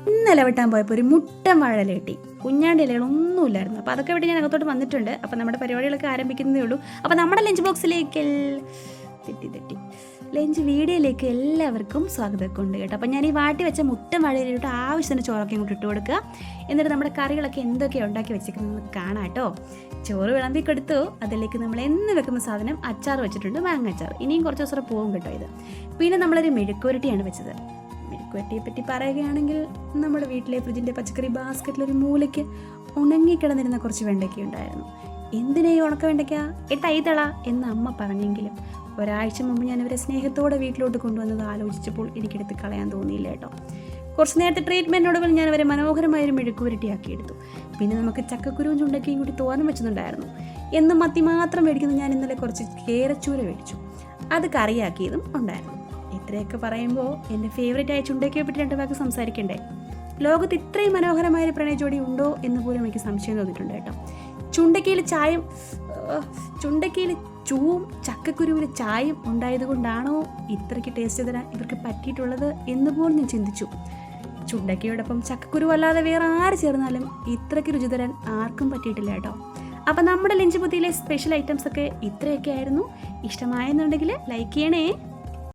ഇന്നലെ വെട്ടാൻ പോയപ്പോൾ ഒരു മുട്ടൻ വാഴയില കിട്ടി. കുഞ്ഞാണ്ടി ഇലകളൊന്നുമില്ലായിരുന്നു. അപ്പോൾ അതൊക്കെ വിട്ട് ഞാൻ അകത്തോട്ട് വന്നിട്ടുണ്ട്. അപ്പോൾ നമ്മുടെ പരിപാടികളൊക്കെ ആരംഭിക്കുന്നതേ ഉള്ളൂ. അപ്പോൾ നമ്മുടെ ലഞ്ച് ബോക്സിലേക്ക് ലഞ്ച് വീഡിയോയിലേക്ക് എല്ലാവർക്കും സ്വാഗതമൊക്കെ ഉണ്ട് കേട്ടോ. അപ്പോൾ ഞാൻ ഈ വാട്ടി വെച്ച മുട്ടൻ വാഴയിലോട്ട് ആവശ്യത്തിന് ചോറൊക്കെ ഇങ്ങോട്ട് ഇട്ട് കൊടുക്കുക. എന്നിട്ട് നമ്മുടെ കറികളൊക്കെ എന്തൊക്കെയാണ് ഉണ്ടാക്കി വെച്ചിരിക്കുന്നത് കാണാം കേട്ടോ. ചോറ് വിളമ്പി കൊടുത്തു. അതിലേക്ക് നമ്മൾ എന്ന് വെക്കുന്ന സാധനം അച്ചാർ വെച്ചിട്ടുണ്ട്, മാങ്ങ അച്ചാർ. ഇനിയും കുറച്ച് ദിവസം പോകും കേട്ടോ ഇത്. പിന്നെ നമ്മളൊരു മെഴുക്കുവരട്ടിയാണ് വെച്ചത്. മെഴുക്കുവരട്ടിയെ പറ്റി പറയുകയാണെങ്കിൽ നമ്മുടെ വീട്ടിലെ ഫ്രിഡ്ജിൻ്റെ പച്ചക്കറി ബാസ്ക്കറ്റിലൊരു മൂലയ്ക്ക് ഉണങ്ങിക്കിടന്നിരുന്ന കുറച്ച് വെണ്ടയ്ക്ക ഉണ്ടായിരുന്നു. എന്തിനാ ഈ ഉണക്ക വെണ്ടയ്ക്ക ഇട്ടൈത്തള എന്ന് അമ്മ പറഞ്ഞെങ്കിലും ഒരാഴ്ച മുമ്പ് ഞാൻ അവരെ സ്നേഹത്തോടെ വീട്ടിലോട്ട് കൊണ്ടുവന്നത് ആലോചിച്ചപ്പോൾ എനിക്കെടുത്ത് കളയാൻ തോന്നിയില്ല കേട്ടോ. കുറച്ച് നേരത്തെ ട്രീറ്റ്മെൻറ്റിനോടുകൾ ഞാൻ അവരെ മനോഹരമായൊരു മെഴുക്കുവരട്ടിയാക്കി എടുത്തു. പിന്നെ നമുക്ക് ചക്കക്കുരുവും ചുണ്ടക്കയും കൂടി തോരൻ വെച്ചിട്ടുണ്ടായിരുന്നു. എന്നും മത്തി മാത്രം മേടിക്കുന്നത് ഞാൻ ഇന്നലെ കുറച്ച് കേരച്ചൂര മേടിച്ചു. അത് കറിയാക്കിയതും ഉണ്ടായിരുന്നു. ഇത്രയൊക്കെ പറയുമ്പോൾ എൻ്റെ ഫേവറേറ്റായ ചുണ്ടക്കയെ പറ്റി 2 വാക്ക് സംസാരിക്കണ്ടേ. ലോകത്ത് ഇത്രയും മനോഹരമായൊരു പ്രണയജോഡി ഉണ്ടോ എന്ന് പോലും എനിക്ക് സംശയം തോന്നിയിട്ടുണ്ട് കേട്ടോ. ചുണ്ടക്കയിൽ ചൂവും ചക്കക്കുരുവിൽ ചായയും ഉണ്ടായതുകൊണ്ടാണോ ഇത്രയ്ക്ക് ടേസ്റ്റ് തരാൻ ഇവർക്ക് പറ്റിയിട്ടുള്ളത് എന്ന് പോലും ഞാൻ ചിന്തിച്ചു. ചുണ്ടക്കയോടൊപ്പം ചക്കക്കുരു അല്ലാതെ വേറെ ആര് ചേർന്നാലും ഇത്രയ്ക്ക് രുചി തരാൻ ആർക്കും പറ്റിയിട്ടില്ല കേട്ടോ. അപ്പം നമ്മുടെ ലഞ്ച് ബുദ്ധിയിലെ സ്പെഷ്യൽ ഐറ്റംസ് ഒക്കെ ഇത്രയൊക്കെ ആയിരുന്നു. ഇഷ്ടമായെന്നുണ്ടെങ്കിൽ ലൈക്ക് ചെയ്യണേ.